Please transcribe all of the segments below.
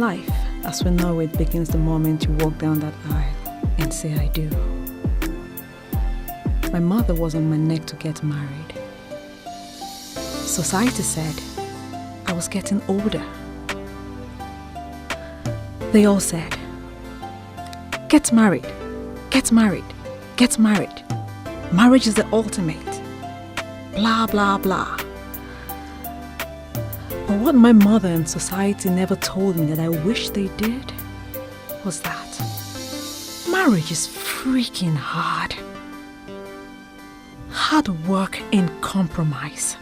life. That's when Nollywood begins the moment you walk down that aisle and say I do. My mother was on my neck to get married. Society said I was getting older. They all said, get married, get married, get married. Marriage is the ultimate. Blah, blah, blah. But what my mother and society never told me that I wish they did was that marriage is freaking hard. Hard work and compromise.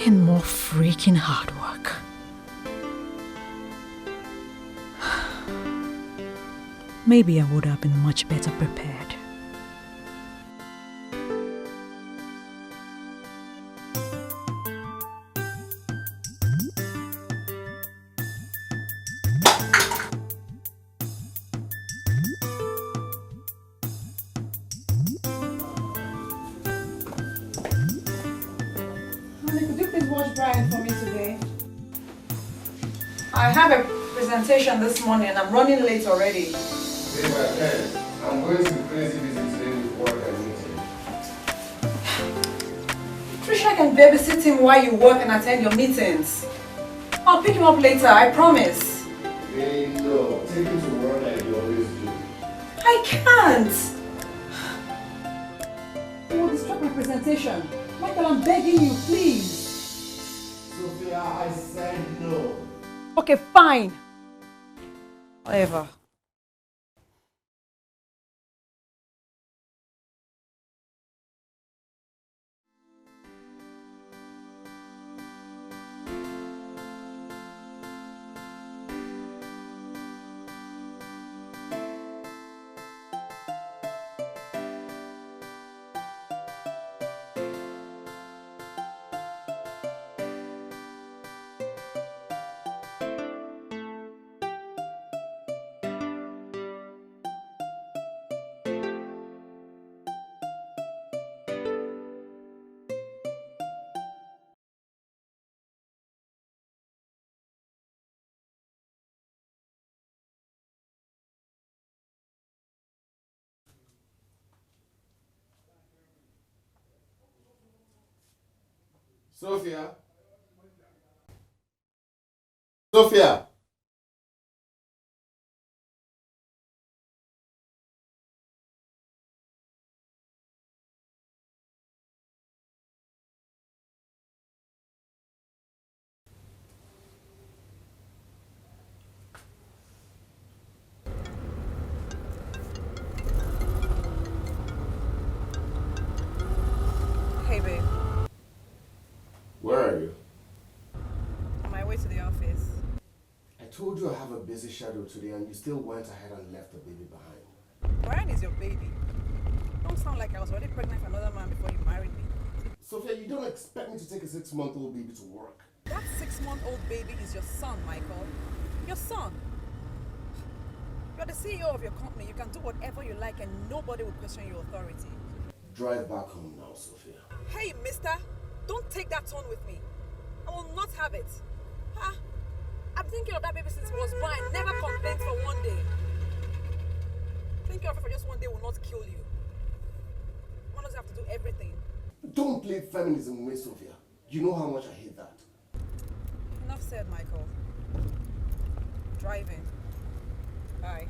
And more freaking hard work. Maybe I would have been much better prepared. I have a presentation this morning and I'm running late already. Hey, my friend, I'm going to crazy busy today with work and meeting. Trisha can babysit him while you work and attend your meetings. I'll pick him up later, I promise. Hey, no, take him to work like you always do. I can't. You will distract my presentation. Michael, I'm begging you, please. Sophia, I said no. Okay, fine. Whatever. Sophia? Sophia? Hey, babe. Where are you? On my way to the office. I told you I have a busy schedule today and you still went ahead and left the baby behind. Brian is your baby. Don't sound like I was already pregnant for another man before you married me. Sophia, you don't expect me to take a 6-month-old baby to work. That 6-month-old baby is your son, Michael. Your son. You're the CEO of your company. You can do whatever you like and nobody will question your authority. Drive back home now, Sophia. Hey, mister. Don't take that tone with me. I will not have it. Huh? I'm thinking of that baby since he was born. I never complained for one day. Thinking of it for just one day will not kill you. One doesn't have to do everything. Don't play feminism with me, Sophia. You know how much I hate that. Enough said, Michael. Driving. Bye.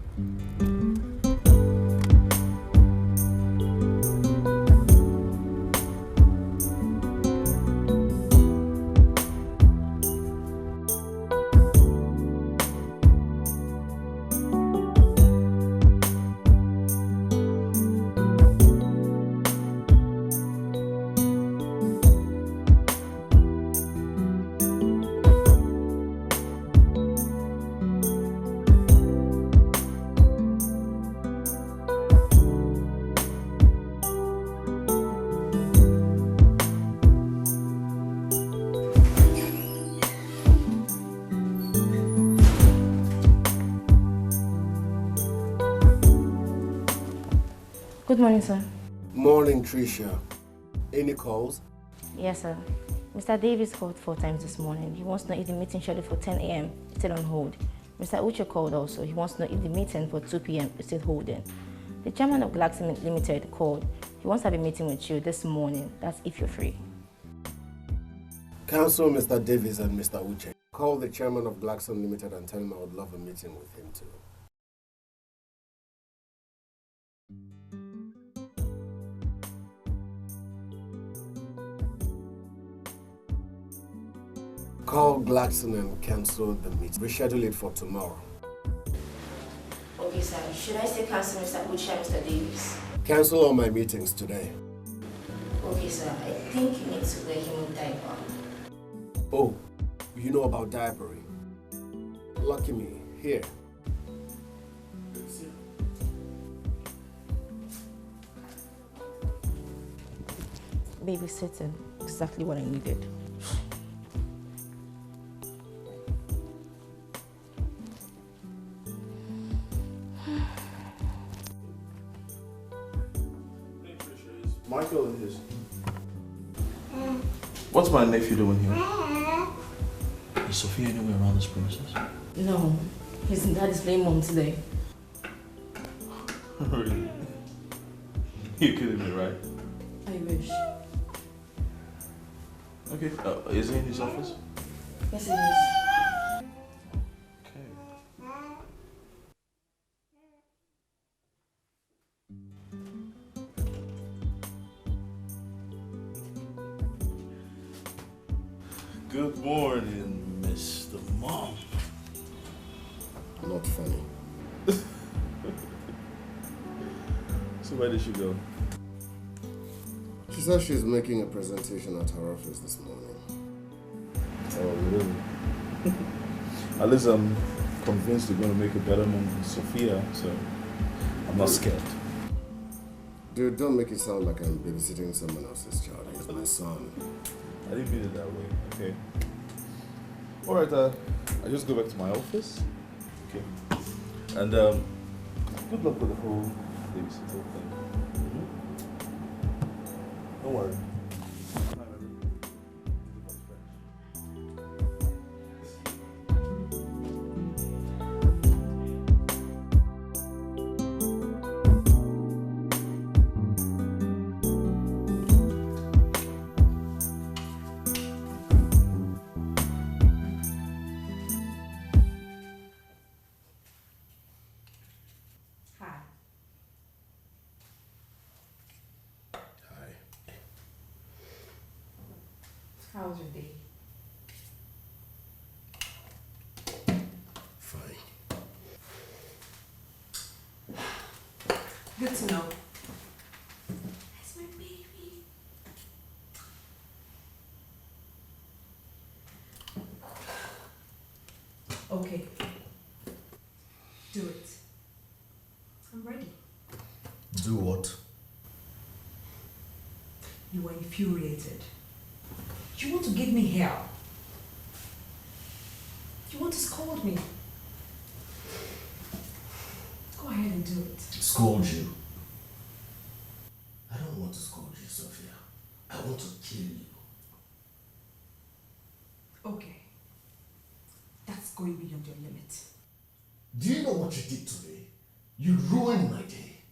Good morning, sir. Morning, Tricia. Any calls? Yes, sir. Mr. Davis called 4 times this morning. He wants to know if the meeting scheduled for 10 a.m. is still on hold. Mr. Uche called also. He wants to know if the meeting for 2 p.m. is still holding. The chairman of Glaxon Limited called. He wants to have a meeting with you this morning. That's if you're free. Counsel Mr. Davis and Mr. Uche. Call the chairman of Glaxon Limited and tell him I would love a meeting with him too. Call Glaxon and cancel the meeting. Reschedule it for tomorrow. Okay, sir. Should I still cancel Mr. Uche and Mr. Davis? Cancel all my meetings today. Okay, sir. I think you need to wear him a diaper. Oh, you know about diapering? Lucky me. Here. Babysitting. Exactly what I needed. Michael and his. What's my nephew doing here? Is Sophia anywhere around this premises? No. His dad is playing mom today. Really? You're kidding me, right? I wish. Okay, is he in his office? Yes, it is. Okay. Good morning, Mr. Mom. Not funny. So where did she go? She said she's making a presentation at her office this morning. Oh, really? At least I'm convinced you're going to make a better mom than Sophia, so I'm not scared. Dude, don't make it sound like I'm babysitting someone else's child. He's my son. I didn't mean it that way, okay? Alright, I just go back to my office. Okay. And good luck with the whole babysitter thing. Mm-hmm. Don't worry. How was your day? Fine. Good to know. That's my baby. Okay. Do it. I'm ready. Do what? You were infuriated. You want to give me hell. You want to scold me. Go ahead and do it. Scold you? I don't want to scold you, Sophia. I want to kill you. Okay. That's going beyond your limit. Do you know what you did today? You ruined my day.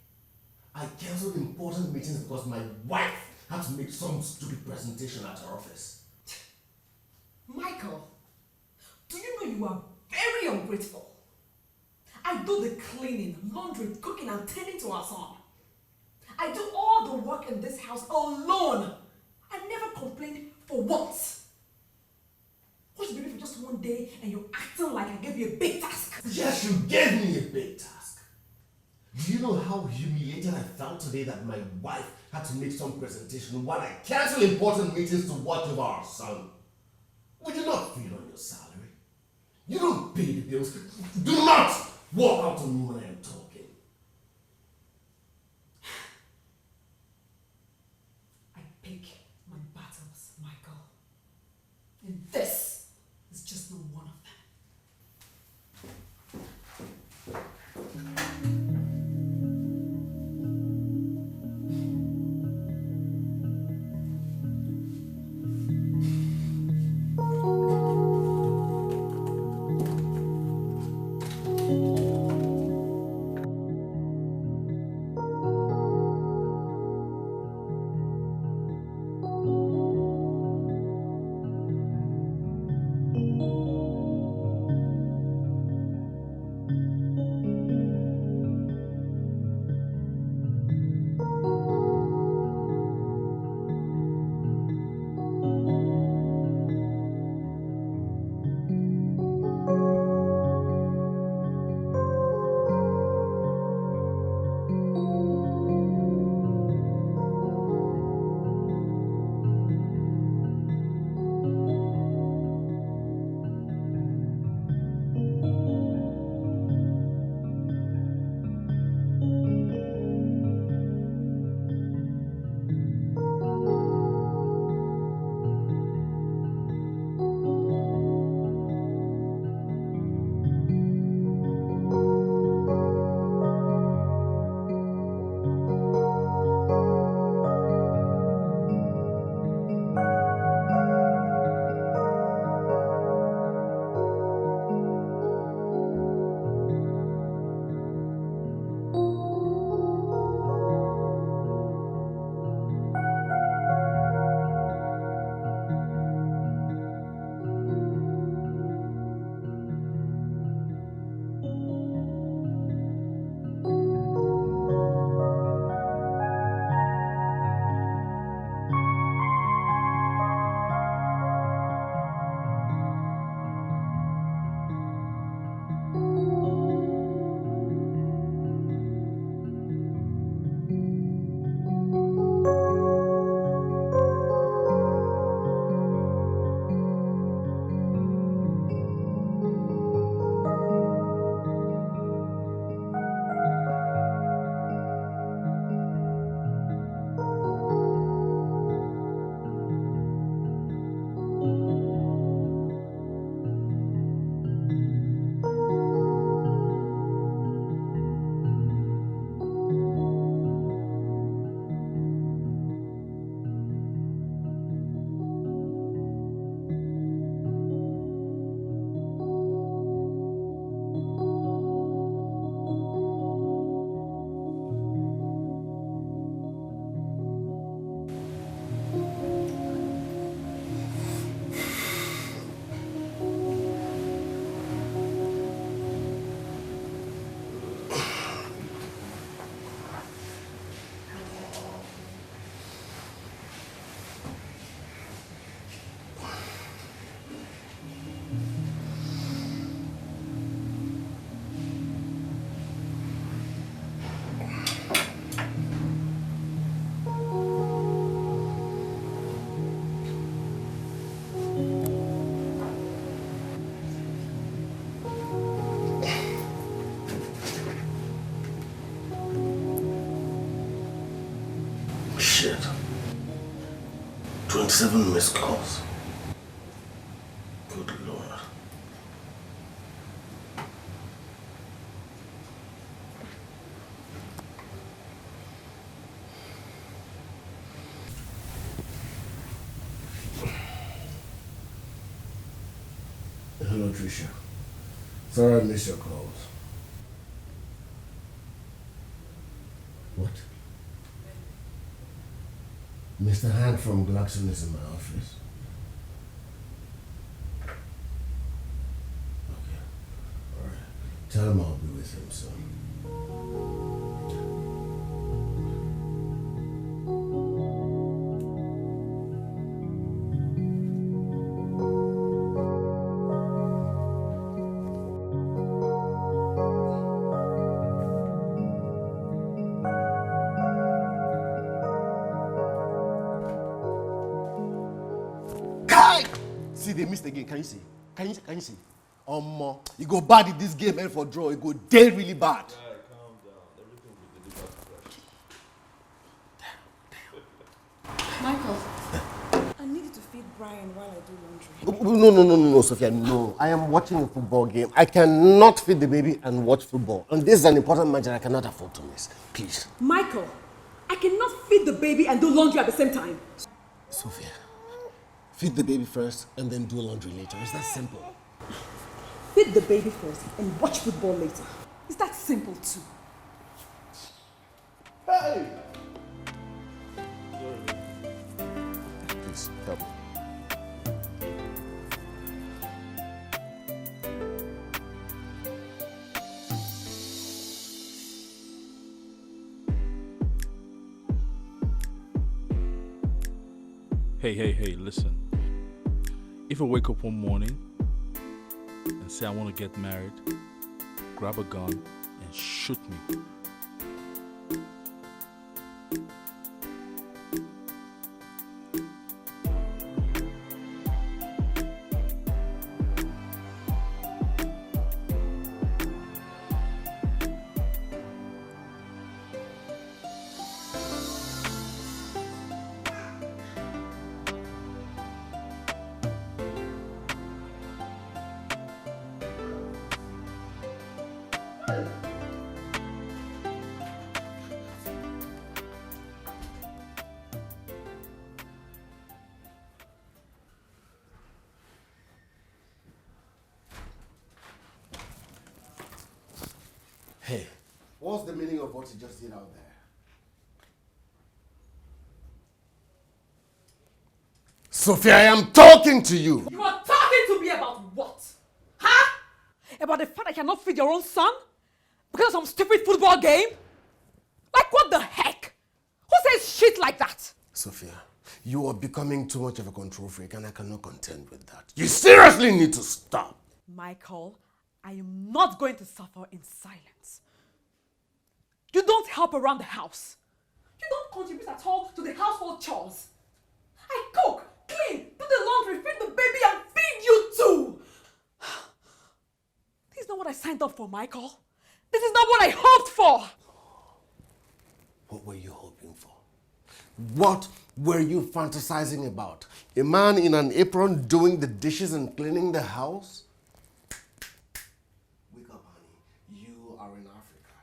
I cancelled important meetings because my wife had to make some stupid presentation at her office. Michael, do you know you are very ungrateful? I do the cleaning, laundry, cooking, and tending to our son. I do all the work in this house alone. I never complained for once. What you doing for just one day and you're acting like I gave you a big task? Yes, you gave me a big task. Do you know how humiliated I felt today that my wife had to make some presentation while I cancel important meetings to watch over our son? We do not feed on your salary. You don't pay the bills. Do not walk out on me when I am talking. I pick my battles, Michael. And this is just not one of them. 27 missed calls. Good Lord. Hello, Tricia. Sorry I missed your calls. What? Mr. Hank from Glaxon is in my office. Okay. Alright. Tell him I'll be with him soon. See, they missed again. Can you see? Can you see? You go bad in this game, and for draw, you go dead really bad. Calm down. Everything will be delivered fresh. Michael, I need you to feed Brian while I do laundry. No, Sophia, no. I am watching a football game. I cannot feed the baby and watch football. And this is an important match that I cannot afford to miss. Please. Michael, I cannot feed the baby and do laundry at the same time. Sophia, feed the baby first and then do laundry later. It's that simple. Feed the baby first and watch football later. It's that simple too. Hey! Please, help me. Hey, listen. If I wake up one morning and say I want to get married, grab a gun and shoot me. Hey, what's the meaning of what you just did out there? Sophia, I am talking to you. You are talking to me about what? Huh? About the fact I cannot feed your own son? Because of some stupid football game? Like what the heck? Who says shit like that? Sophia, you are becoming too much of a control freak and I cannot contend with that. You seriously need to stop. Michael, I am not going to suffer in silence. You don't help around the house. You don't contribute at all to the household chores. I cook, clean, do the laundry, feed the baby, and feed you too. This is not what I signed up for, Michael. This is not what I hoped for. What were you hoping for? What were you fantasizing about? A man in an apron doing the dishes and cleaning the house? Wake up, honey. You are in Africa.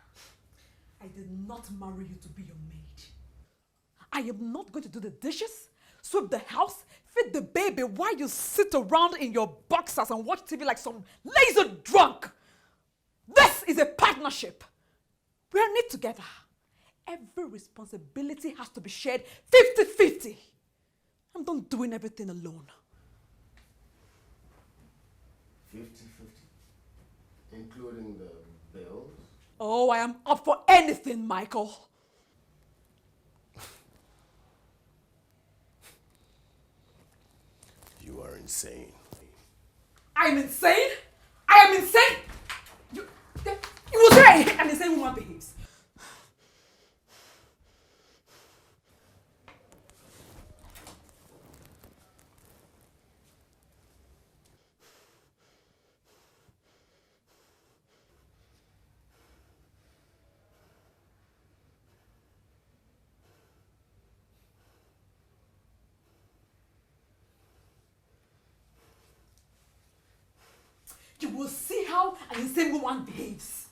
I did not marry you to be your maid. I am not going to do the dishes, sweep the house, feed the baby while you sit around in your boxers and watch TV like some lazy drunk. This is a partnership. We are in it together. Every responsibility has to be shared 50-50. I'm not doing everything alone. 50-50? Including the bills? Oh, I am up for anything, Michael. You are insane. I'm insane? I am insane? You will say an insane woman behaves. You will see how an insane woman behaves.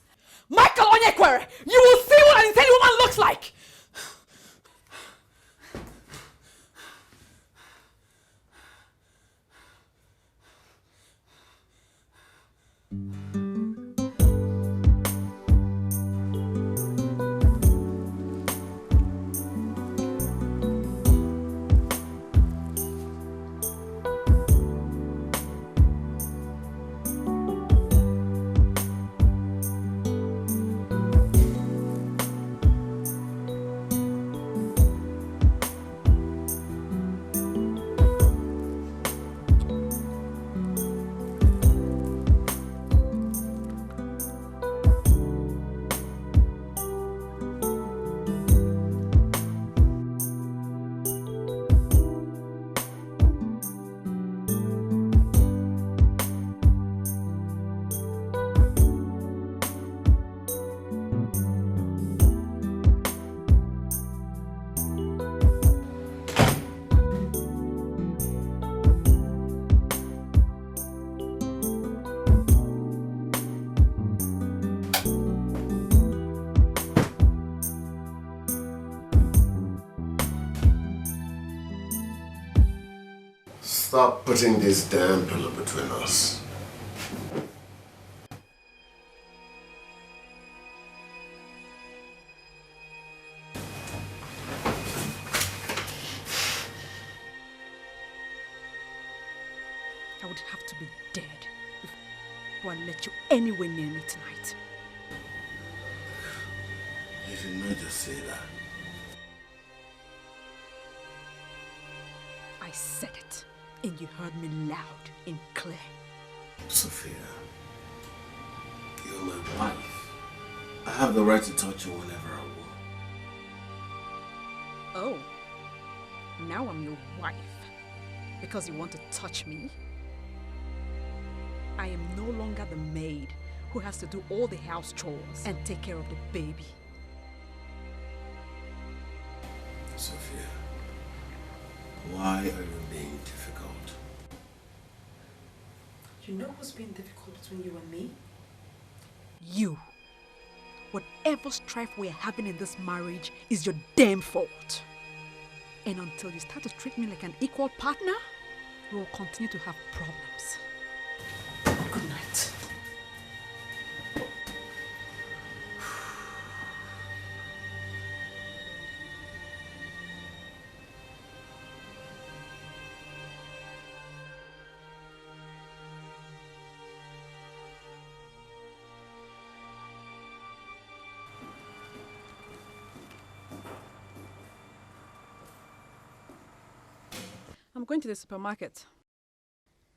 Michael Onyekwere, you will see what an insane woman looks like. Stop putting this damn pillow between us. I would have to be dead before I let you anywhere near me tonight. You did not just say that. I said it, and you heard me loud and clear. Sophia, you're my wife. I have the right to touch you whenever I want. Oh, now I'm your wife because you want to touch me? I am no longer the maid who has to do all the house chores and take care of the baby. Sophia, why are you being difficult? You know who's being difficult between you and me? You. Whatever strife we're having in this marriage is your damn fault. And until you start to treat me like an equal partner, we will continue to have problems. Good night. I'm going to the supermarket.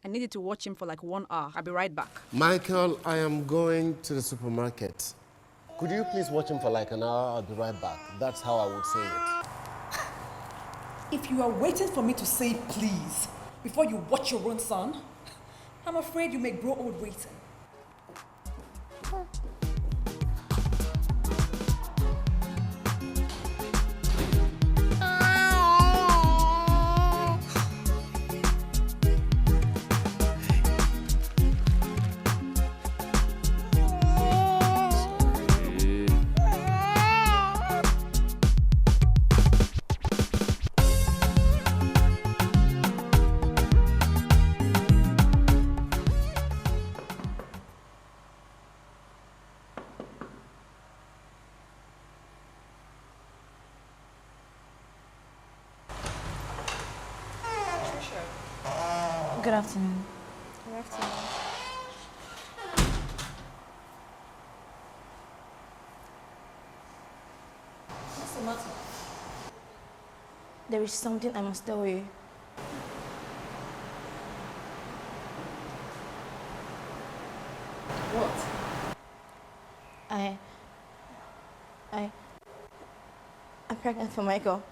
I needed to watch him for like 1 hour. I'll be right back. Michael, I am going to the supermarket. Could you please watch him for like an hour? I'll be right back. That's how I would say it. If you are waiting for me to say please before you watch your own son, I'm afraid you may grow old waiting. Good afternoon. Good afternoon. What's the matter? There is something I must tell you. What? I'm pregnant for Michael.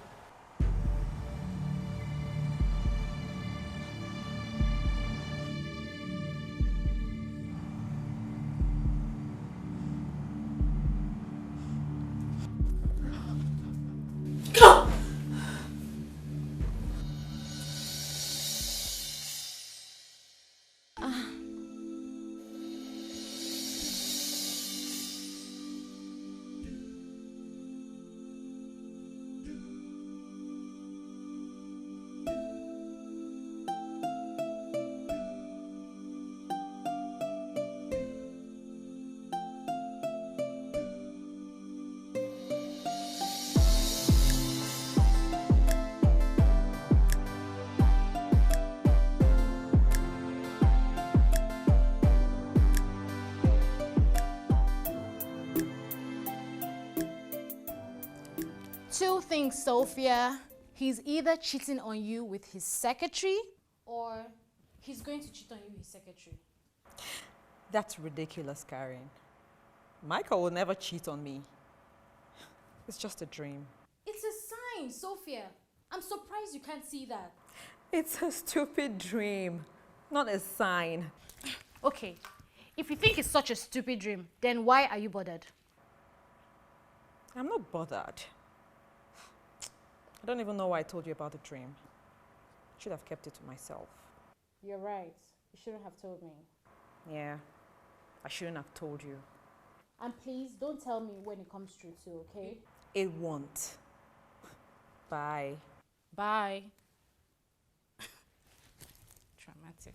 think, Sophia? He's either cheating on you with his secretary or he's going to cheat on you with his secretary. That's ridiculous, Karen. Michael will never cheat on me. It's just a dream. It's a sign, Sophia. I'm surprised you can't see that. It's a stupid dream, not a sign. Okay, if you think it's such a stupid dream, then why are you bothered? I'm not bothered. I don't even know why I told you about the dream. I should have kept it to myself. You're right. You shouldn't have told me. Yeah, I shouldn't have told you. And please don't tell me when it comes true too, okay? It won't. Bye. Bye. Dramatic.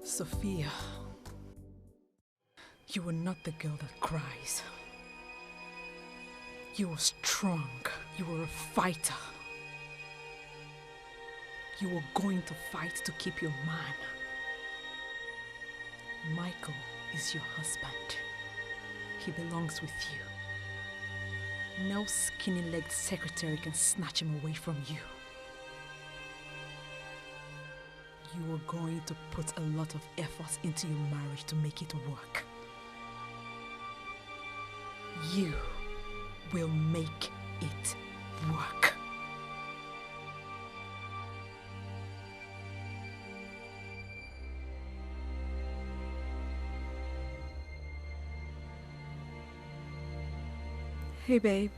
Sophia, you were not the girl that cries. You were strong. You were a fighter. You were going to fight to keep your man. Michael is your husband. He belongs with you. No skinny-legged secretary can snatch him away from you. You are going to put a lot of effort into your marriage to make it work. You will make it work. Hey, babe.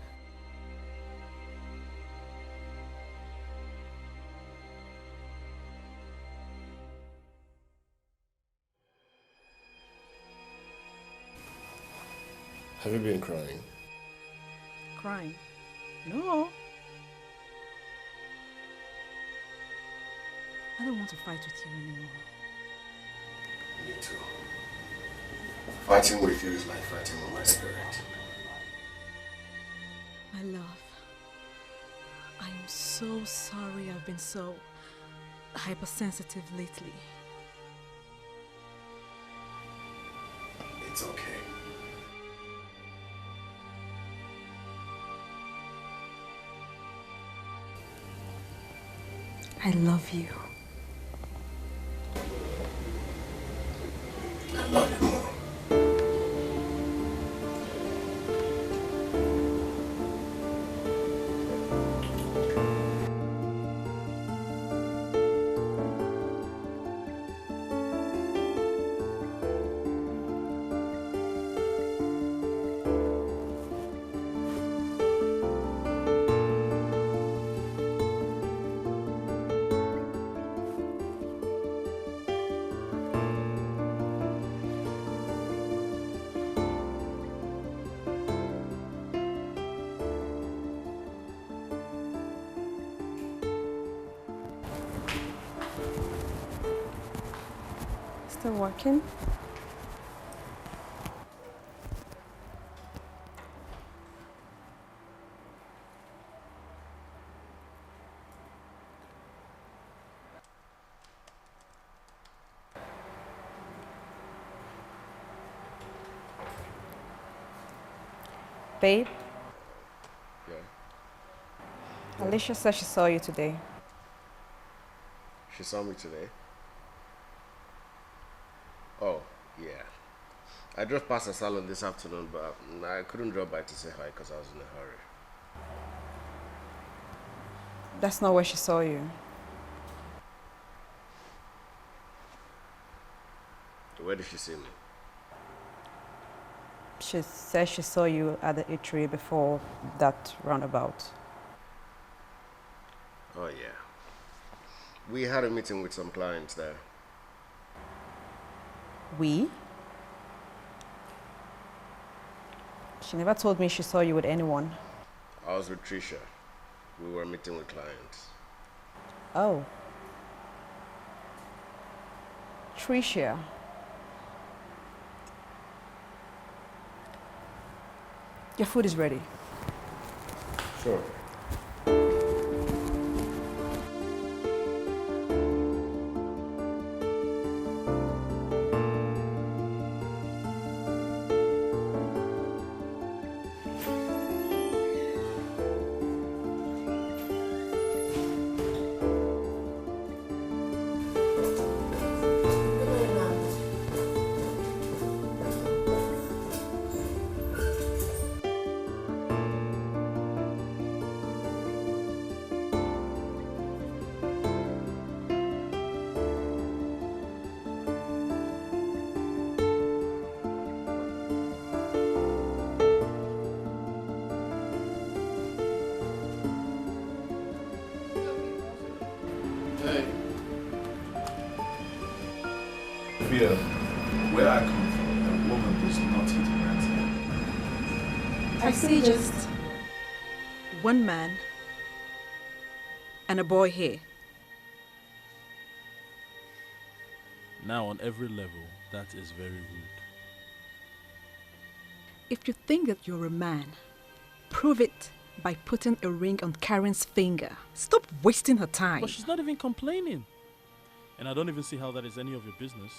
Have you been crying? Crying? No. I don't want to fight with you anymore. Me too. Fighting with you is like fighting with my spirit. My love, I'm so sorry I've been so hypersensitive lately. It's okay. I love you. I love you more. Still working? Babe? Yeah. Alicia said she saw you today. She saw me today. Oh, yeah. I drove past the salon this afternoon, but I couldn't drop by to say hi because I was in a hurry. That's not where she saw you. Where did she see me? She said she saw you at the eatery before that roundabout. Oh, yeah. We had a meeting with some clients there. We? She never told me she saw you with anyone. I was with Trisha. We were meeting with clients. Oh. Tricia. Your food is ready. Sure. Sophia, where I come from, a woman does not hit a man's head. I see just one man and a boy here. Now, on every level, that is very rude. If you think that you're a man, prove it by putting a ring on Karen's finger. Stop wasting her time. But she's not even complaining. And I don't even see how that is any of your business.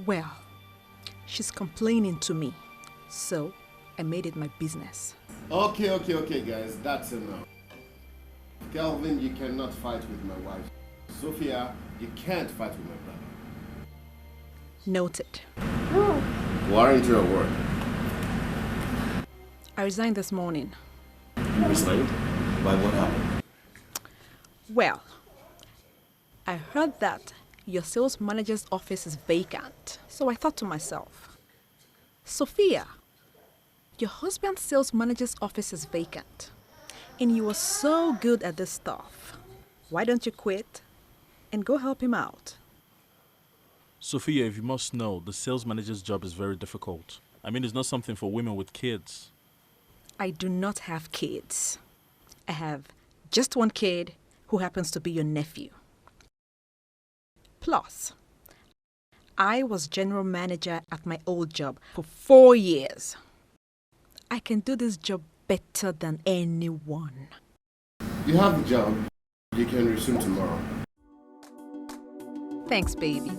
Well, she's complaining to me, so I made it my business. Okay, guys, that's enough. Kelvin, you cannot fight with my wife. Sophia, you can't fight with my brother. Noted. Why aren't you at work? I resigned this morning. You resigned? Why, what happened? Well, I heard that your sales manager's office is vacant. So I thought to myself, Sophia, your husband's sales manager's office is vacant. And you are so good at this stuff. Why don't you quit and go help him out? Sophia, if you must know, the sales manager's job is very difficult. I mean, it's not something for women with kids. I do not have kids. I have just one kid who happens to be your nephew. Plus, I was general manager at my old job for 4 years. I can do this job better than anyone. You have the job. You can resume tomorrow. Thanks, baby.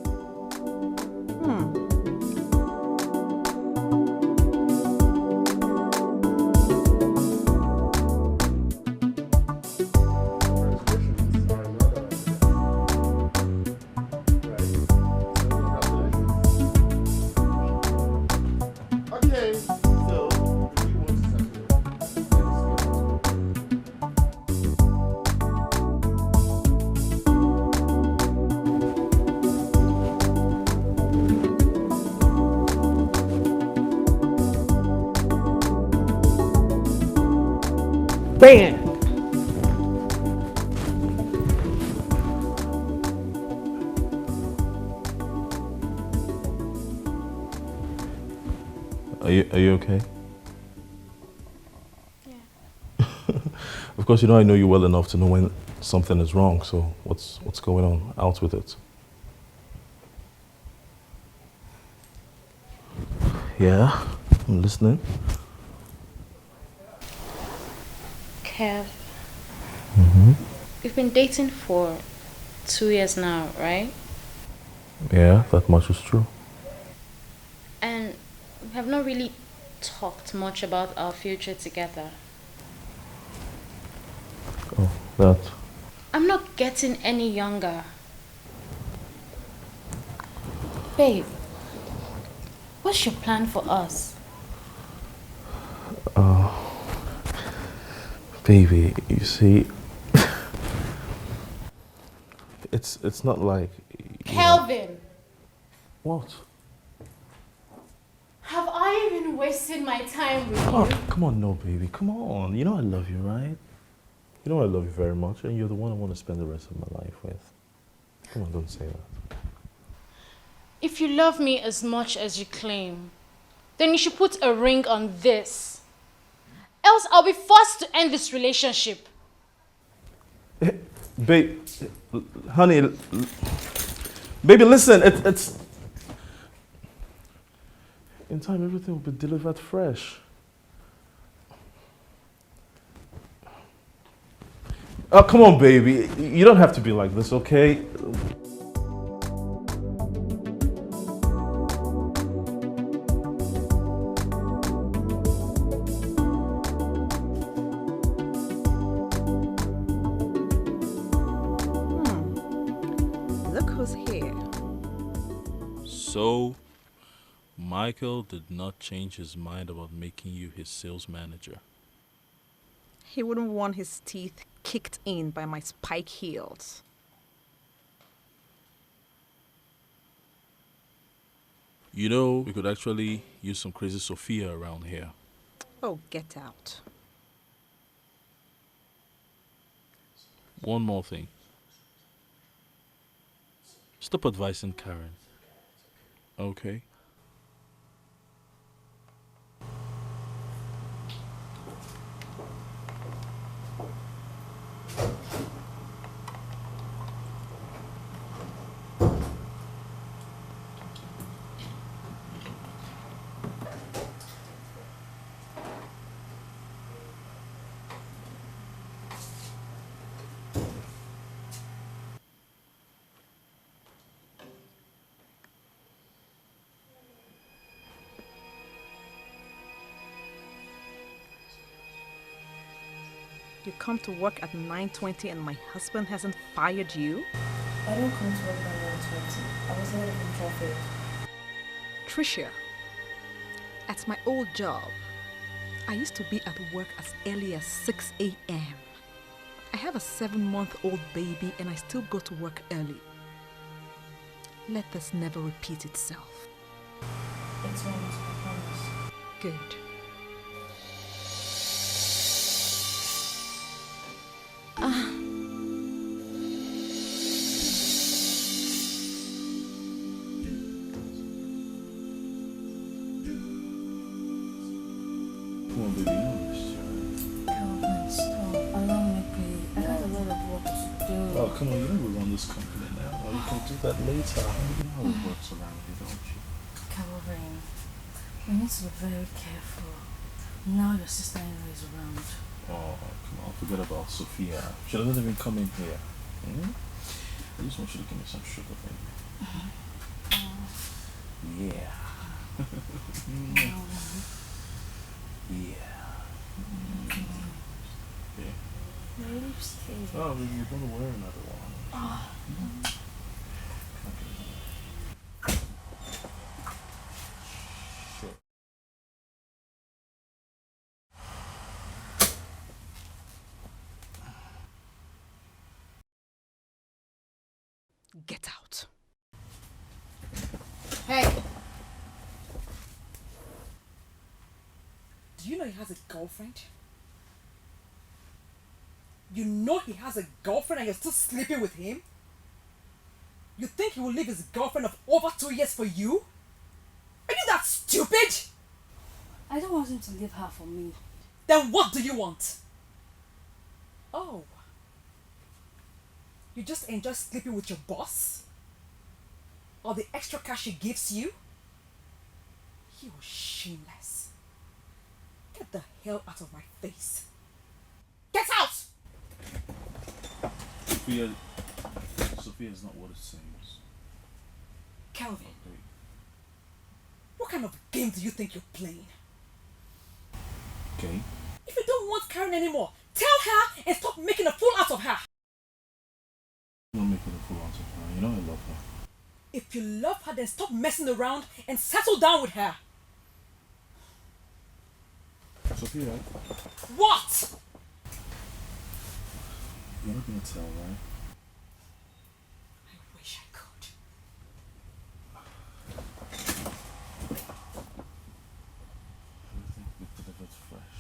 Okay, so if you want to Bam! Are you okay? Yeah. Of course, I know you well enough to know when something is wrong, so what's going on? Out with it. Yeah, I'm listening. Kev, Mm-hmm. we've been dating for 2 years now, right? Yeah, that much is true. And we have not really talked much about our future together. Oh, that. I'm not getting any younger. Babe, what's your plan for us? Baby, you see, it's not like... Kelvin! What? Have I even wasted my time with Oh, you? come on, no, baby, come on. You know I love you, right? You know I love you very much, and you're the one I want to spend the rest of my life with. Come on, don't say that. If you love me as much as you claim, then you should put a ring on this. Else I'll be forced to end this relationship. Babe, honey, baby, listen, it's... In time, everything will be delivered fresh. Oh, come on, baby. You don't have to be like this, okay? Look who's here. So, Michael did not change his mind about making you his sales manager. He wouldn't want his teeth kicked in by my spike heels. You know, we could actually use some crazy Sophia around here. Oh, get out. One more thing. Stop advising Karen. Okay? You come to work at 9:20 and my husband hasn't fired you? I don't come to work by 9:20. I was headed in traffic. Tricia, at my old job, I used to be at work as early as 6 a.m. I have a 7-month-old baby and I still go to work early. Let this never repeat itself. It's almost, I promise. Good. Come on, baby, you know this, right? Calvin, stop. Allow me, please. I got a lot of work to do. Oh, come on, you know we run this company now. Oh, you can do that later. You know how it works around here, don't you? Calvin, you need to be very careful. Now your sister-in-law is around. Oh, come on, forget about Sophia. She doesn't even come in here. Hmm? I just want you to give me some sugar, baby. Yeah. Yeah. Okay. My lipstick. Oh, baby, you're gonna wear another one. Sure. Get out. Hey! Do you know he has a girlfriend? You know he has a girlfriend and you're still sleeping with him? You think he will leave his girlfriend of over 2 years for you? Are you that stupid? I don't want him to leave her for me. Then what do you want? Oh. You just enjoy sleeping with your boss? Or the extra cash he gives you? You are shameless. Get the hell out of my face. Get out! Sophia is not what it seems. Calvin, what kind of game do you think you're playing? Okay. If you don't want Karen anymore, tell her and stop making a fool out of her. Don't make it a fool out of her. You know I love her. If you love her, then stop messing around and settle down with her. Sophia, What? you're not gonna tell, right? I wish I could. Everything we delivered fresh.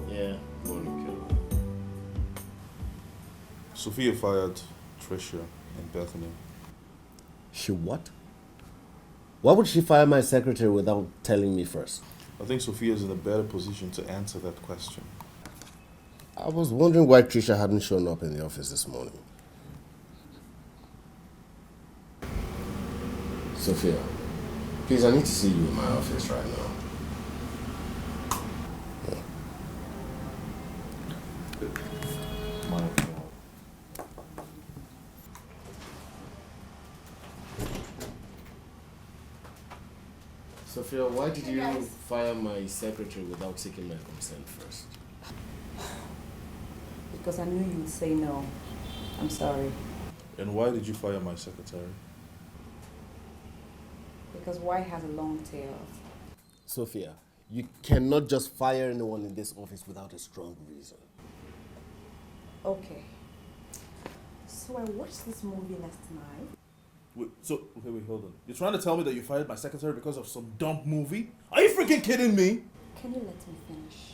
Yeah, morning, Kel. Sophia fired Tricia and Bethany. She what? Why would she fire my secretary without telling me first? I think Sophia's in a better position to answer that question. I was wondering why Trisha hadn't shown up in the office this morning. Sophia, please, I need to see you in my office right now. My fault. Sophia, why did you fire my secretary without seeking my consent first? Because I knew you would say no. I'm sorry. And why did you fire my secretary? Because why has a long tail? Sophia, you cannot just fire anyone in this office without a strong reason. Okay. So I watched this movie last night. Wait, hold on. You're trying to tell me that you fired my secretary because of some dumb movie? Are you freaking kidding me? Can you let me finish?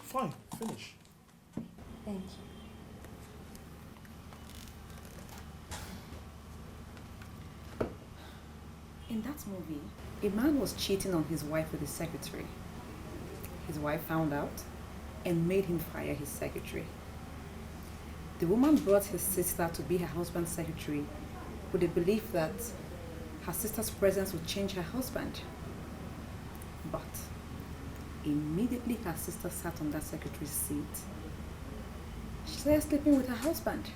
Fine, finish. Thank you. In that movie, a man was cheating on his wife with his secretary. His wife found out and made him fire his secretary. The woman brought his sister to be her husband's secretary with the belief that her sister's presence would change her husband. But immediately her sister sat on that secretary's seat, she started sleeping with her husband.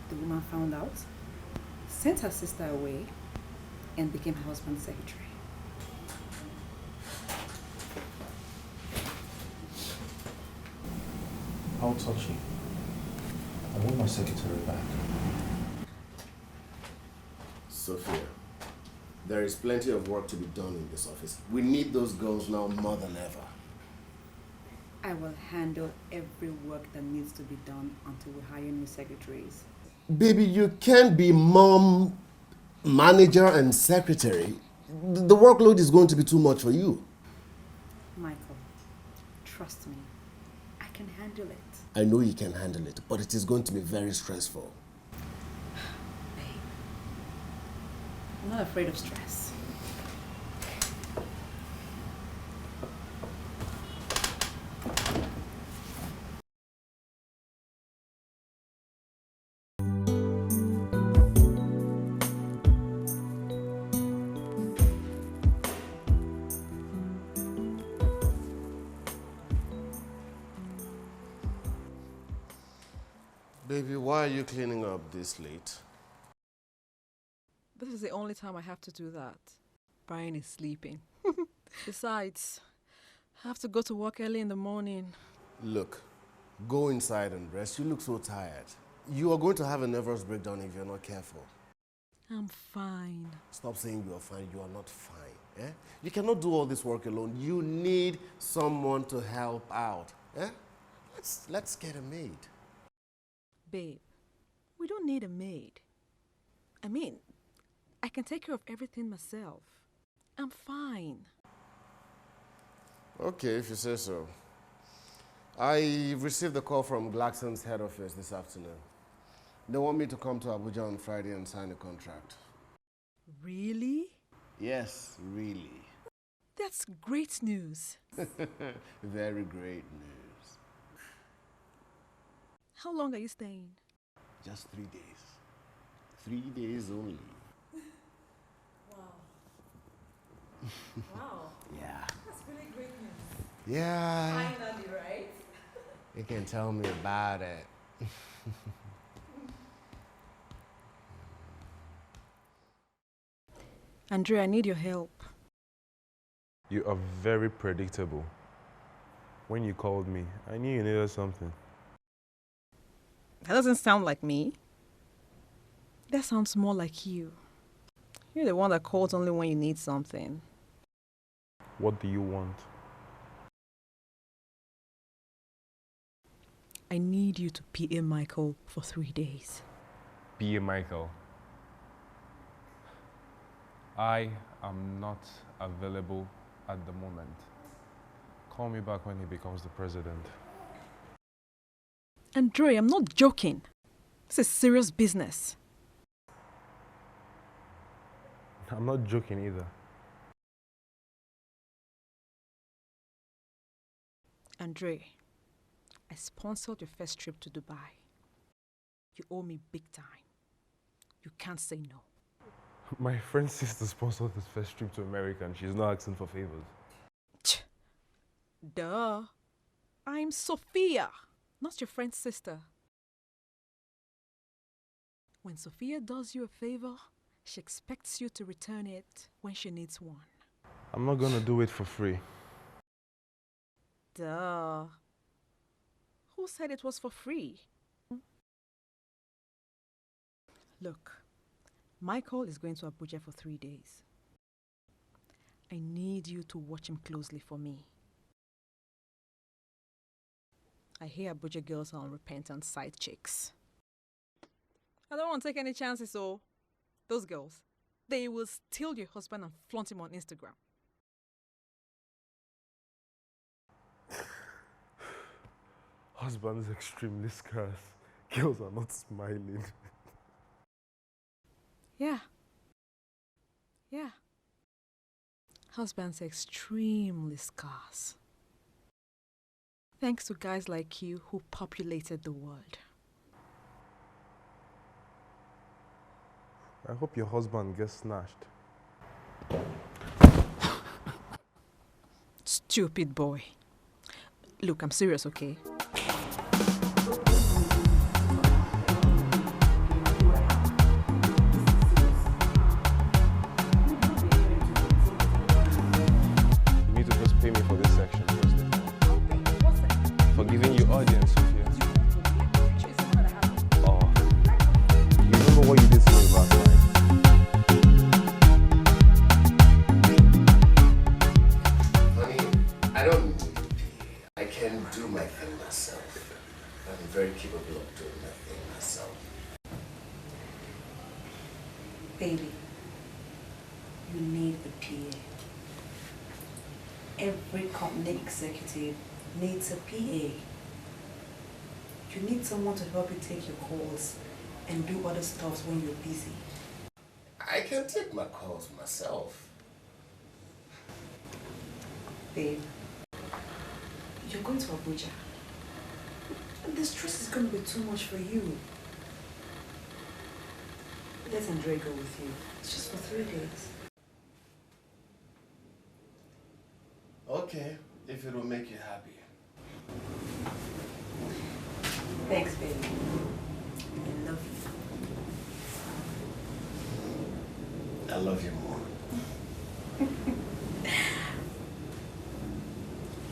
The woman found out, sent her sister away, and became her husband's secretary. How touchy. I want my secretary back. Sophia, there is plenty of work to be done in this office. We need those girls now more than ever. I will handle every work that needs to be done until we hire new secretaries. Baby, you can't be mom, manager, and secretary. The workload is going to be too much for you. Michael, trust me, I can handle it. I know you can handle it, but it is going to be very stressful. Babe, I'm not afraid of stress. Baby, why are you cleaning up this late? This is the only time I have to do that. Brian is sleeping. Besides, I have to go to work early in the morning. Look, go inside and rest. You look so tired. You are going to have a nervous breakdown if you're not careful. I'm fine. Stop saying you are fine. You are not fine. Eh? You cannot do all this work alone. You need someone to help out. Eh? Let's get a maid. Babe, we don't need a maid. I mean, I can take care of everything myself. I'm fine. Okay, if you say so. I received a call from Glaxon's head office this afternoon. They want me to come to Abuja on Friday and sign a contract. Really? Yes, really. That's great news. Very great news. How long are you staying? Just 3 days. 3 days only. Wow. Wow. Yeah. That's really great news. Yeah. Finally, right? You can tell me about it. Andre, I need your help. You are very predictable. When you called me, I knew you needed something. That doesn't sound like me. That sounds more like you. You're the one that calls only when you need something. What do you want? I need you to PA Michael for 3 days. PA Michael. I am not available at the moment. Call me back when he becomes the president. Andre, I'm not joking. This is serious business. I'm not joking either. Andre, I sponsored your first trip to Dubai. You owe me big time. You can't say no. My friend's sister sponsored his first trip to America and she's not asking for favors. Duh. I'm Sophia, not your friend's sister. When Sophia does you a favor, she expects you to return it when she needs one. I'm not gonna do it for free. Duh. Who said it was for free? Look, Michael is going to Abuja for 3 days. I need you to watch him closely for me. I hear Abuja girls are unrepentant side chicks. I don't want to take any chances, so those girls, they will steal your husband and flaunt him on Instagram. Husband is extremely scarce. Girls are not smiling. Yeah. Husbands are extremely scarce. Thanks to guys like you who populated the world. I hope your husband gets snatched. Stupid boy. Look, I'm serious, okay? You need to just pay me for this section first of all. For giving you audience, Sophia. Oh. You remember what you did to me last night? Honey, I don't need to pay. I can do my thing myself. I'm very capable of doing my thing myself. Baby, you need a PA. Every company executive needs a PA. You need someone to help you take your calls and do other stuff when you're busy. I can take my calls myself. Babe, you're going to Abuja. The stress is going to be too much for you. Let Andre go with you. It's just for 3 days. Okay, if it will make you happy. Thanks, baby. I love you. I love you more.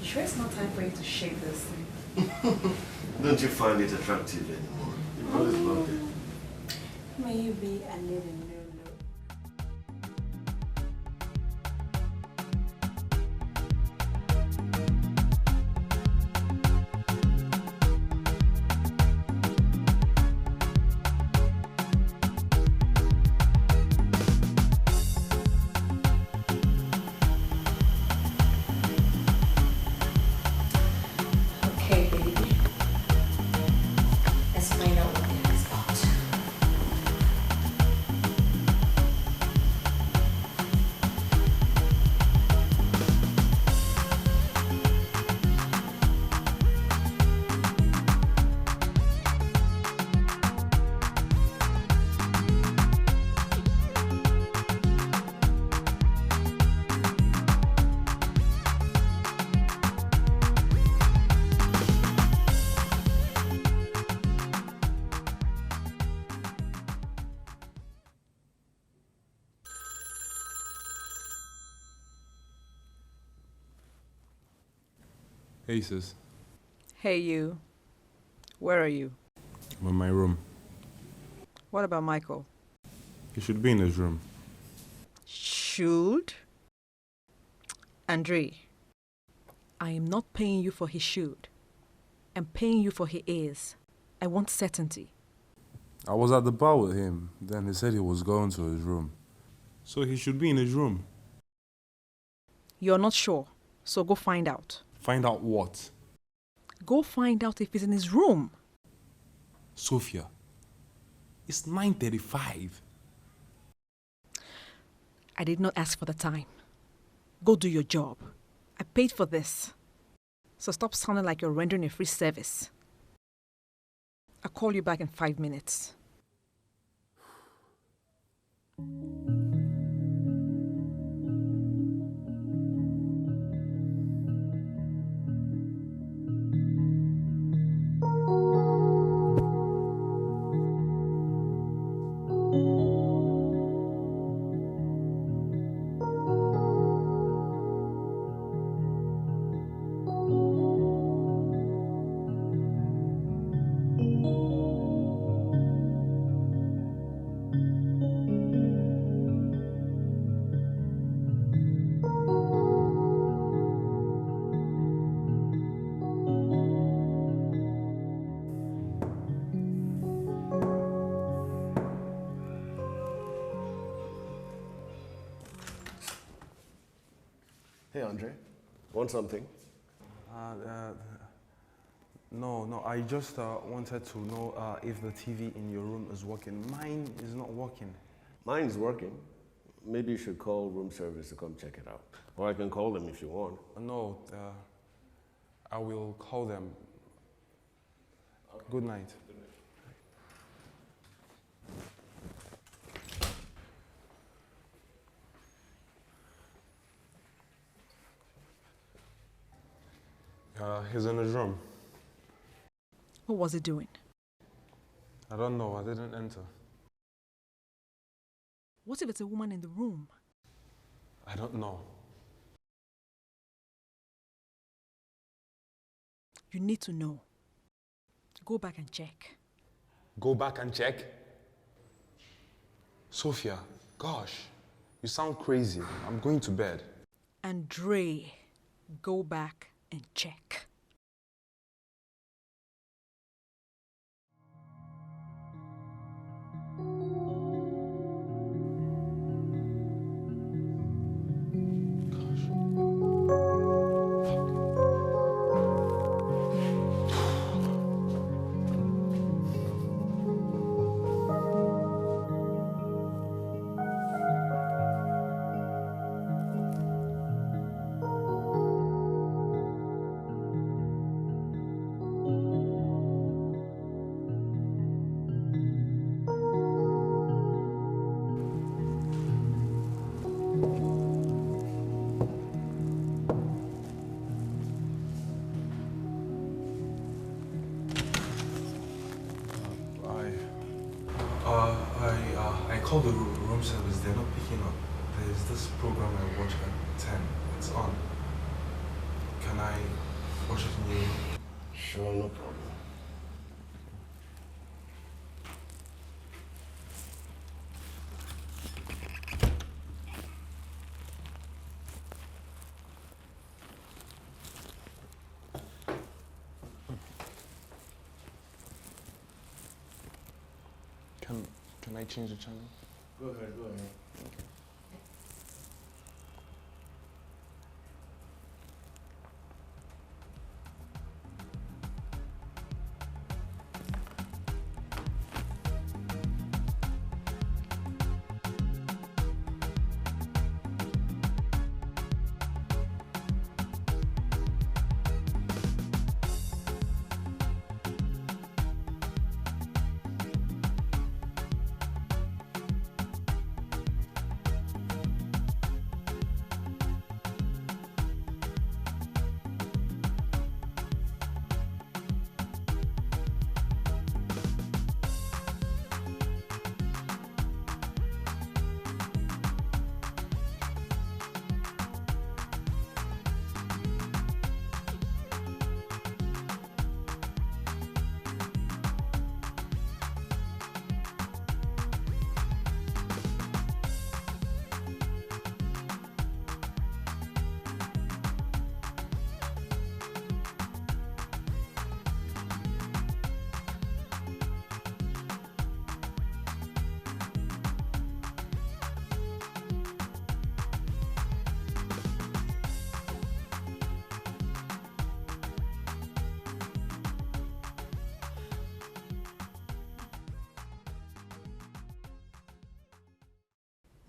You sure it's not time for you to shake this thing? Don't you find it attractive anymore? You've always loved it. Maybe I need a new look. Okay, baby. Let's find out what the heck is about. Hey, sis. Hey, you. Where are you? I'm in my room. What about Michael? He should be in his room. Should? Andre, I am not paying you for his should. I'm paying you for he is. I want certainty. I was at the bar with him. Then he said he was going to his room. So he should be in his room. You're not sure, so go find out. Find out what? Go find out if he's in his room. Sophia, it's 9:35. I did not ask for the time. Go do your job. I paid for this. So stop sounding like you're rendering a free service. I'll call you back in 5 minutes. Hey, Andre. Want something? No, I just wanted to know if the TV in your room is working. Mine is not working. Mine's working. Maybe you should call room service to come check it out. Or I can call them if you want. No, I will call them. Okay. Good night. He's in his room. What was he doing? I don't know, I didn't enter. What if it's a woman in the room? I don't know. You need to know. Go back and check. Go back and check? Sophia, gosh, you sound crazy. I'm going to bed. Andre, go back and check. I called the room service, they're not picking up. There's this program I watch at 10, it's on. Can I watch it in your room? Sure, no problem. Can I change the channel? Go ahead, go ahead. Okay.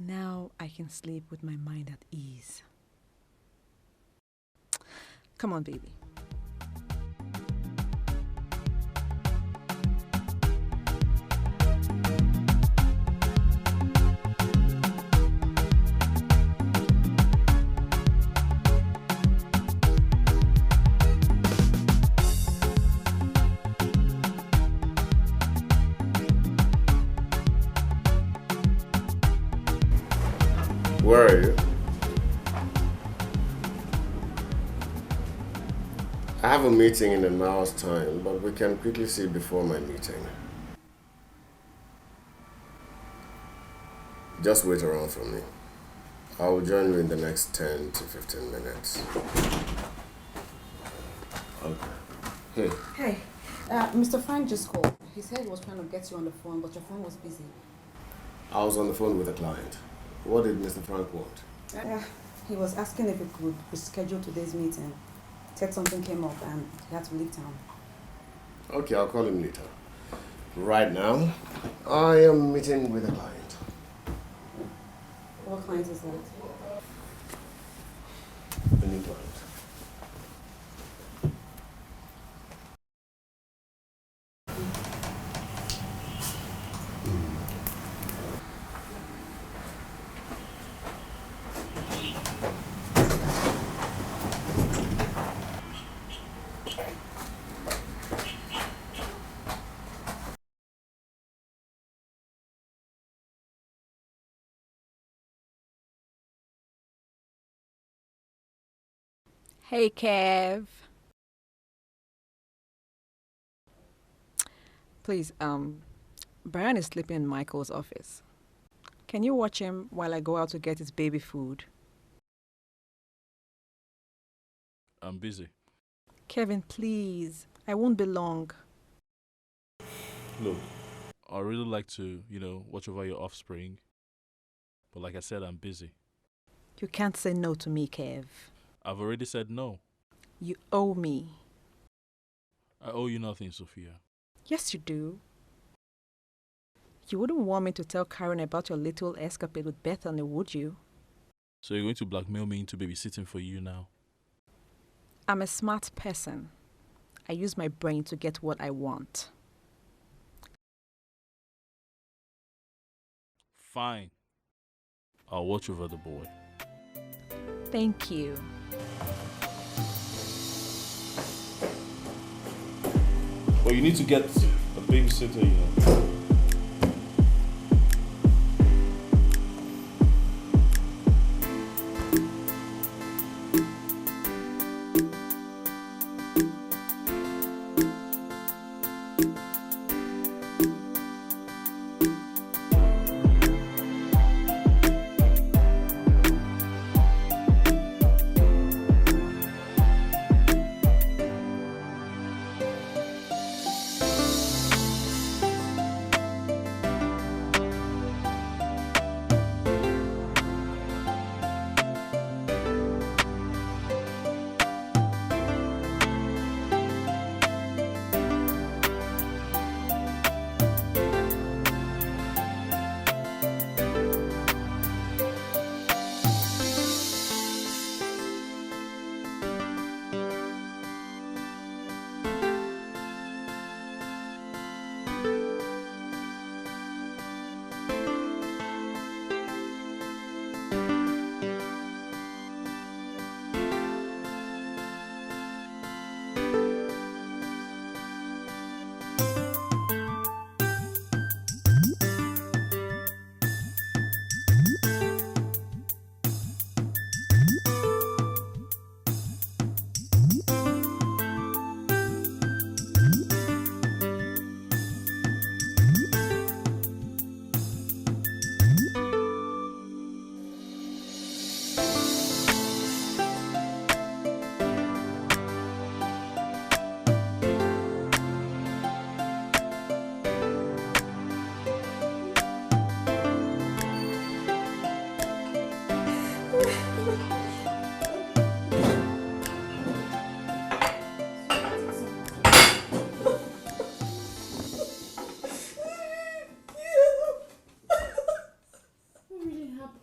Now I can sleep with my mind at ease. Come on, baby. Where are you? I have a meeting in an hour's time, but we can quickly see before my meeting. Just wait around for me. I will join you in the next 10 to 15 minutes. Okay. Hey. Hey, Mr. Frank just called. He said he was trying to get you on the phone, but your phone was busy. I was on the phone with a client. What did Mr. Frank want? He was asking if he could reschedule today's meeting. Said something came up and he had to leave town. Okay, I'll call him later. Right now, I am meeting with a client. What client is that? A new client. Hey, Kev. Please, Brian is sleeping in Michael's office. Can you watch him while I go out to get his baby food? I'm busy. Kevin, please. I won't be long. Look, I'd really like to, watch over your offspring. But like I said, I'm busy. You can't say no to me, Kev. I've already said no. You owe me. I owe you nothing, Sophia. Yes, you do. You wouldn't want me to tell Karen about your little escapade with Bethany, would you? So you're going to blackmail me into babysitting for you now? I'm a smart person. I use my brain to get what I want. Fine. I'll watch over the boy. Thank you. Well, you need to get a babysitter,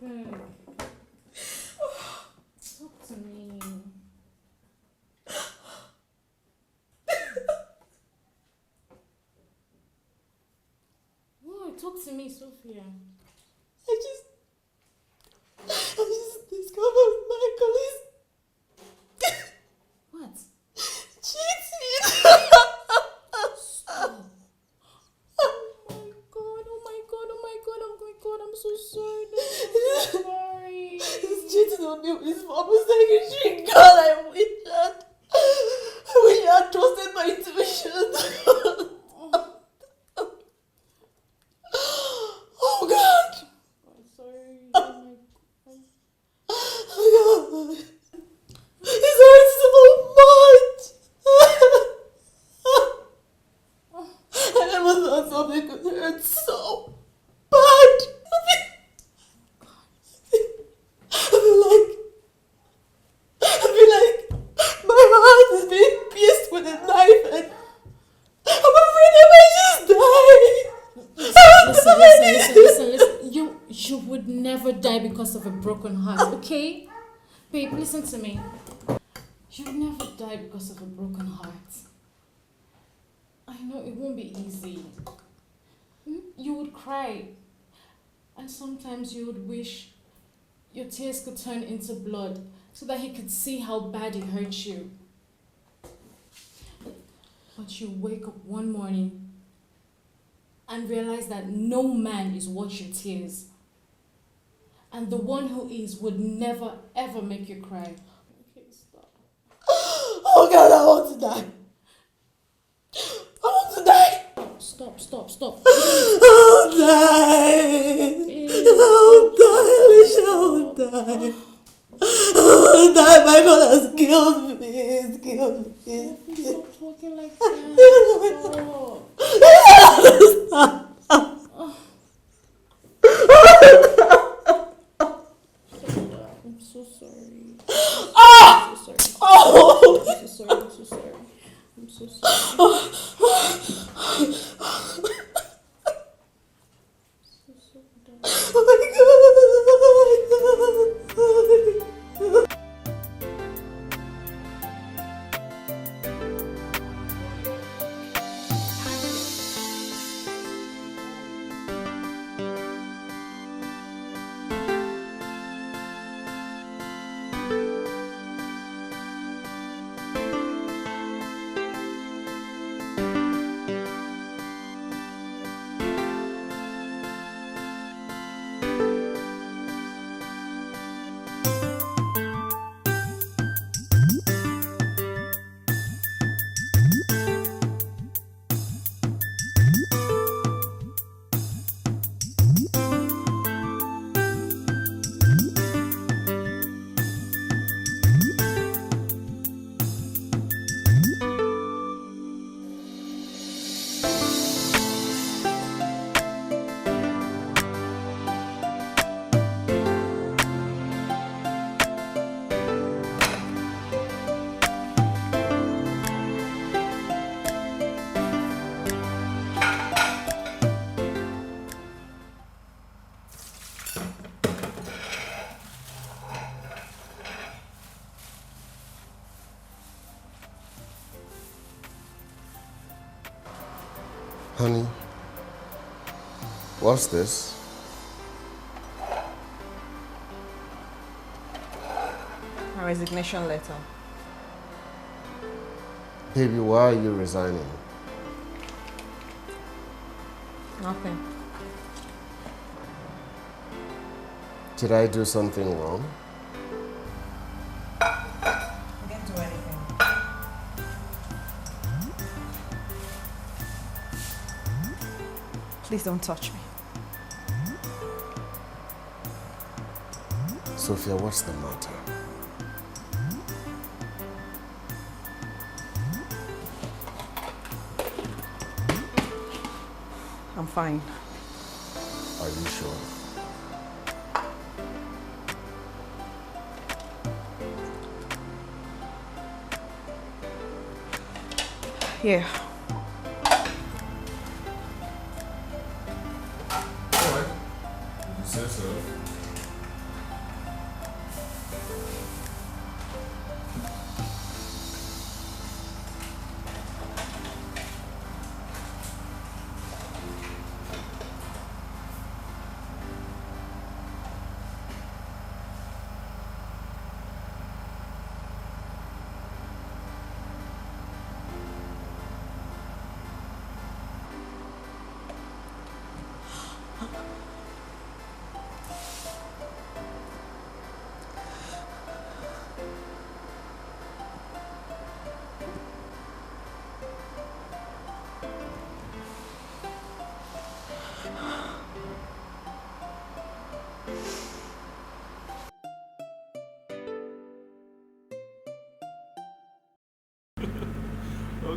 Talk to me. What? Talk to me, Sophia. I just discovered Michael is What? cheating. Stop. I'm so sorry. I'm sorry. He's cheating on me with his former secretary. God, I wish I had trusted my intuition. Oh God. I'm sorry. Oh God. He's hurt so much. I never thought something could hurt so bad. I feel like my heart is being pierced with a knife and I'm afraid I might just die. Listen. You would never die because of a broken heart, okay? Babe, listen to me. You would never die because of a broken heart. I know it won't be easy. You would cry. And sometimes you would wish your tears could turn into blood so that he could see how bad it hurt you. But you wake up one morning and realize that no man is worth your tears. And the one who is would never ever make you cry. Okay, stop. Oh God, I want to die. I want to die. Stop. I'll die. I'll die. I'll die. My God has killed me. He's killed me. Stop talking like that. Stop. I'm so sorry. I'm so sorry. I'm so sorry. Oh my God. Honey, what's this? A resignation letter. Baby, why are you resigning? Nothing. Did I do something wrong? I didn't do anything. Please don't touch me. Sophia, what's the matter? I'm fine. Are you sure? Yeah. Alright. You say so.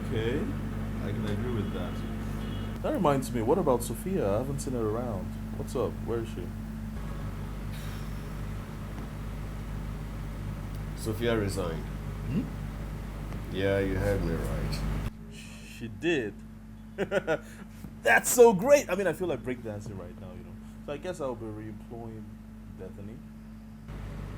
Okay, I can agree with that. That reminds me, what about Sophia? I haven't seen her around. What's up? Where is she? Sophia resigned. Yeah, you heard me right. She did. That's so great. I mean, I feel like breakdancing right now, you know. So I guess I'll be re-employing Bethany.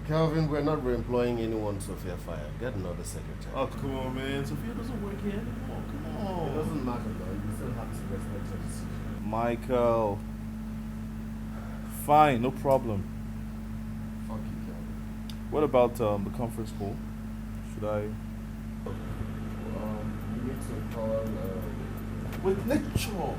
Calvin, we're not re-employing anyone Sophia fired. Get another secretary. Oh, come on, man. Sophia doesn't work here anymore. Come on. It doesn't matter, though. You still have to respect her decision. Michael. Fine, no problem. Fuck you, Calvin. What about the conference call? Should I? You need to call. With Nature.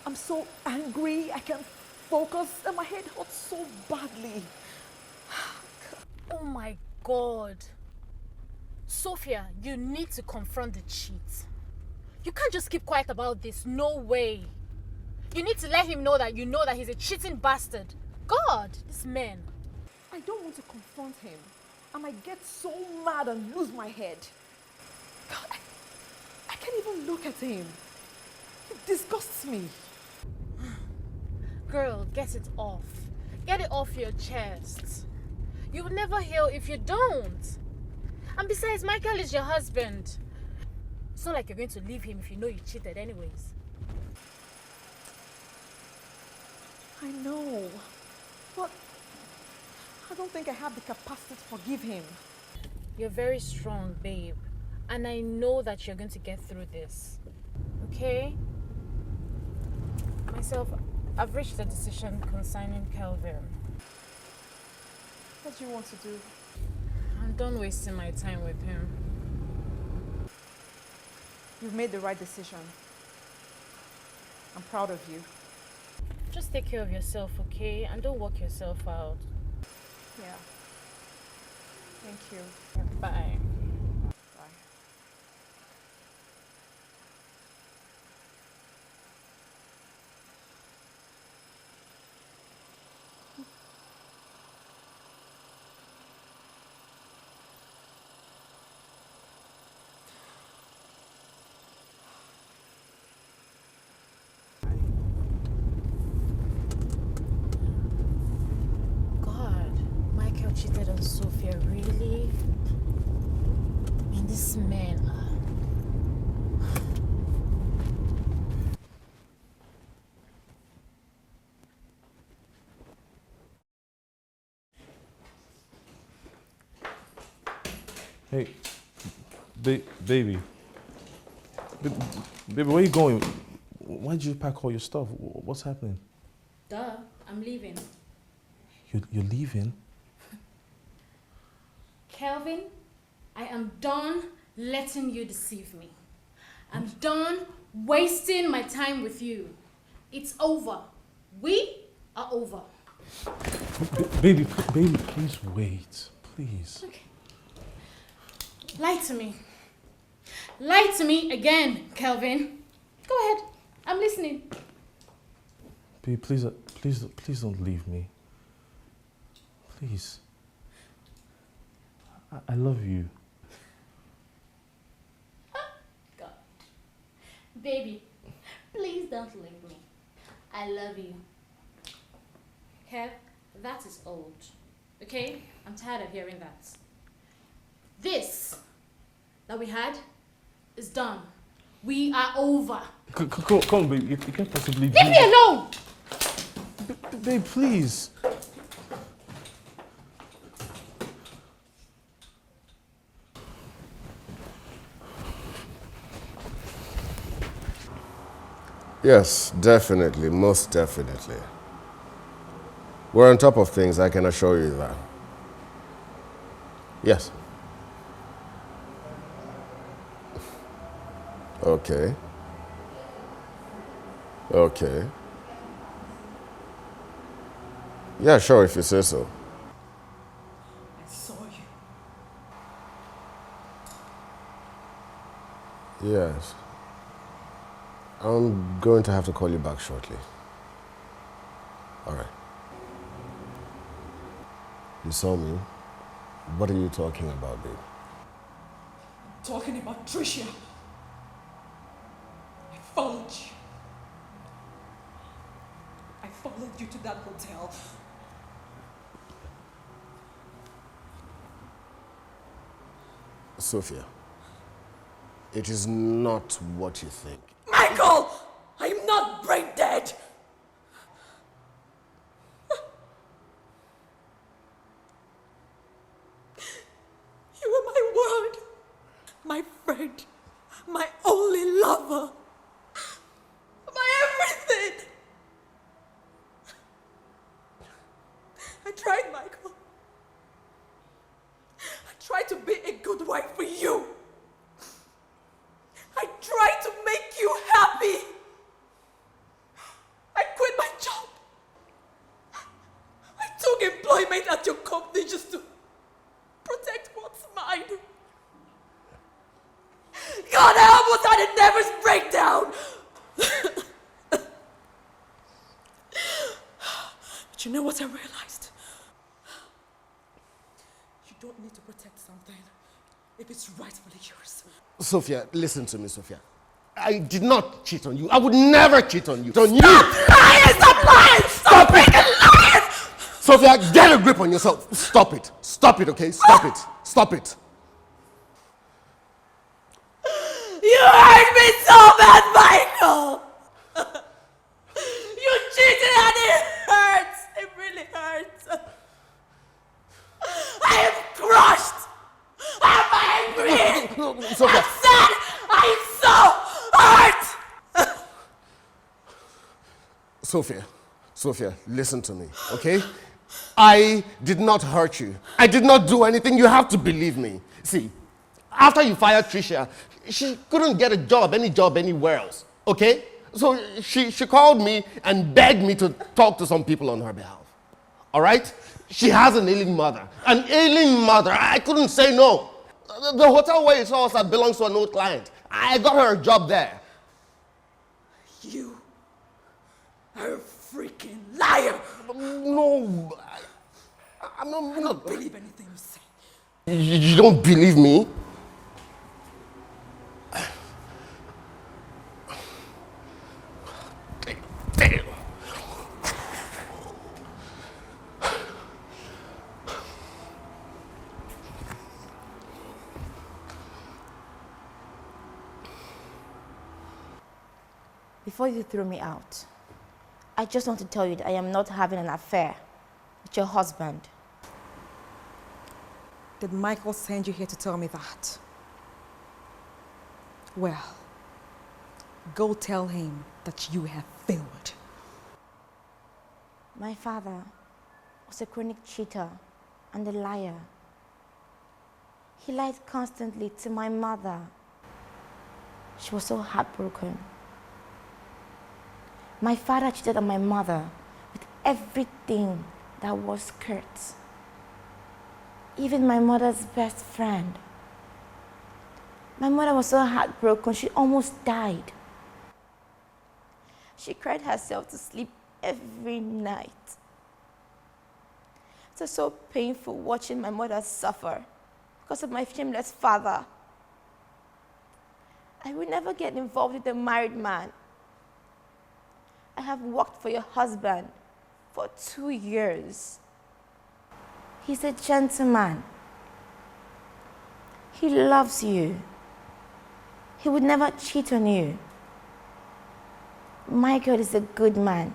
I'm so angry, I can't focus, and my head hurts so badly. Oh my God. Sophia, you need to confront the cheat. You can't just keep quiet about this. No way. You need to let him know that he's a cheating bastard. God, this man. I don't want to confront him. I might get so mad and lose my head. God, I can't even look at him. It disgusts me. Girl, get it off. Get it off your chest. You will never heal if you don't. And besides, Michael is your husband. It's not like you're going to leave him if you know you cheated anyways. I know, but I don't think I have the capacity to forgive him. You're very strong, babe. And I know that you're going to get through this. Okay? Myself, I've reached a decision concerning Kelvin. What do you want to do? I'm done wasting my time with him. You've made the right decision. I'm proud of you. Just take care of yourself, okay? And don't work yourself out. Yeah. Thank you. Bye. Bye. Cheated on Sophia, really? And this man. Hey, baby. Baby, where you going? why did you pack all your stuff? What's happening? Duh, I'm leaving. You're leaving? Kelvin, I am done letting you deceive me. I'm done wasting my time with you. It's over. We are over. Baby, please wait. Please. Okay. Lie to me. Lie to me again, Kelvin. Go ahead. I'm listening. Babe, please don't leave me. Please. I love you. God. Baby, please don't leave me. I love you. Kev, that is old. Okay? I'm tired of hearing that. This that we had is done. We are over. Come on, babe. You can't possibly Leave me alone! Babe, please. Yes, definitely, most definitely. We're on top of things, I can assure you that. Yes. Okay. Okay. Yeah, sure, if you say so. I saw you. Yes. I'm going to have to call you back shortly. All right. You saw me? What are you talking about, babe? Talking about Tricia. I followed you. I followed you to that hotel. Sophia, it is not what you think. Michael! I am not brain dead! You were my word, my friend, my only lover, my everything. I tried, Michael. I tried to be a good wife for you. I tried to make you happy. I quit my job. I took employment at your company just to protect what's mine. God, I almost had a nervous breakdown. But you know what I realized? You don't need to protect something if it's rightfully yours. Sophia, listen to me, Sophia. I did not cheat on you. I would never cheat on you. Stop lying! Stop lying! Stop freaking lying! Sophia, get a grip on yourself. Stop it. Stop it, okay? Stop it. Stop it. You hurt me so bad, Michael! You cheated and it hurts! It really hurts! I am crushed! I'm angry! Sophia. I'm sad! I'm so hurt! Sophia, listen to me, okay? I did not hurt you. I did not do anything. You have to believe me. See, after you fired Tricia, she couldn't get a job, any job anywhere else, okay? So she called me and begged me to talk to some people on her behalf, all right? She has an ailing mother. An ailing mother. I couldn't say no. The hotel where you saw us at belongs to an old client. I got her a job there. You are a freaking liar! No, I'm not. I don't believe anything you say. You don't believe me? Damn. Before you throw me out, I just want to tell you that I am not having an affair with your husband. Did Michael send you here to tell me that? Well, Go tell him that you have failed. My father was a chronic cheater and a liar. He lied constantly to my mother. She was so heartbroken. My father cheated on my mother with everything that was Kurt's. Even my mother's best friend. My mother was so heartbroken, she almost died. She cried herself to sleep every night. It was so painful watching my mother suffer because of my shameless father. I will never get involved with a married man. I have worked for your husband for 2 years. He's a gentleman. He loves you. He would never cheat on you. My God is a good man.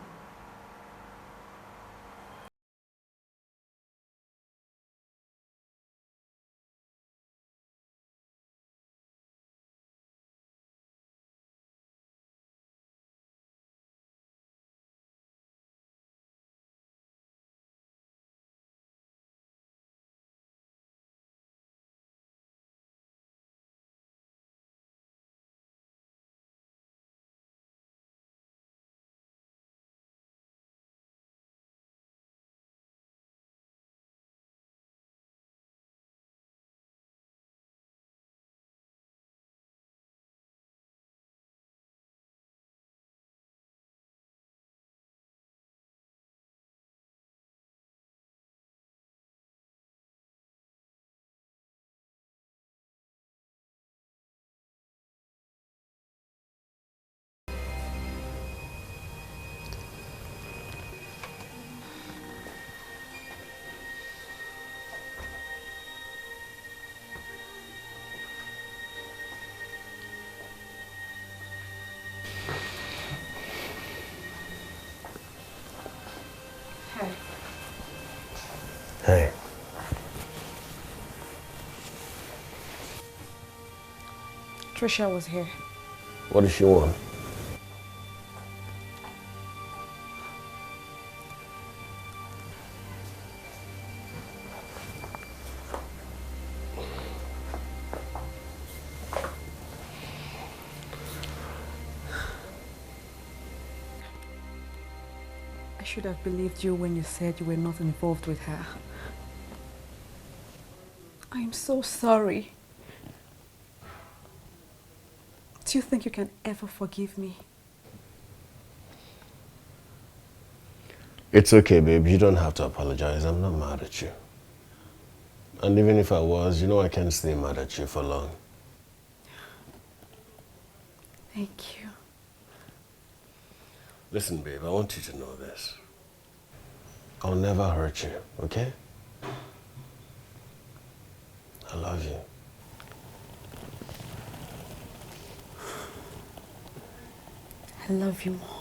Hey. Trisha was here. What does she want? I should have believed you when you said you were not involved with her. I am so sorry. Do you think you can ever forgive me? It's okay, babe. You don't have to apologize. I'm not mad at you. And even if I was, you know I can't stay mad at you for long. Thank you. Listen, babe, I want you to know this. I'll never hurt you, okay? I love you. I love you more.